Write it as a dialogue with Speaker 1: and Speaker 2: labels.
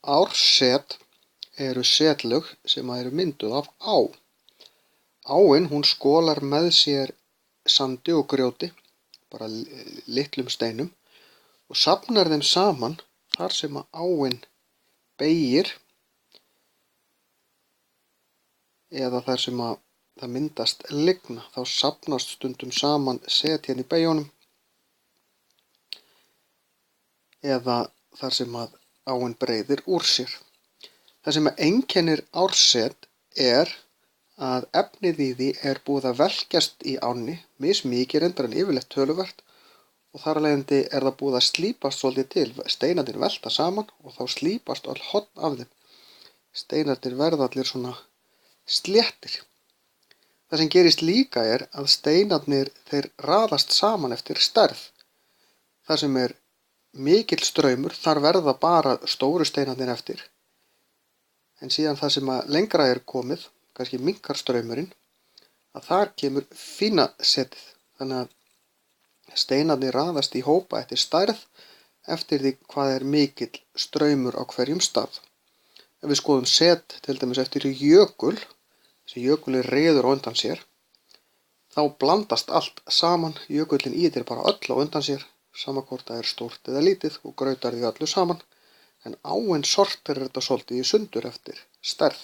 Speaker 1: Árset eru setlög sem eru mynduð af á. Áin hún skolar með sér sandi og grjóti, bara litlum steinum, og safnar þeim saman þar sem áin beygir eða þar sem það myndast lygna. Þá safnast stundum saman setjan í beygjunum eða þar sem áin breiðir úr sér. Það sem einkennir árset er að efnið í því er búið að velkjast í ánni, mismikið reyndar en yfirleitt töluvert, og þar af leiðandi er það búið að slípast svolítið til. Steinarnir velta saman og þá slípast öll horn af þeim. Steinarnir verða allir svona sléttir. Það sem gerist líka er að steinarnir þeir raðast saman eftir stærð. Það sem er mikill straumur, þar verða bara stóru steinarnir eftir. En síðan það sem lengra er komið, kannski minnkar straumurinn, að þar kemur fína setið. Þannig að steinarnir raðast í hópa eftir stærð eftir því hvað er mikill straumur á hverjum stað. Ef við skoðum set til dæmis eftir jökul, þessi jökul er reiður á undan sér, þá blandast allt saman, jökullinn ýtir bara öll á undan sér, sama hvort það er stórt eða lítið, og grautar því öllu saman, en áin sorterar þetta svolítið í sundur eftir stærð.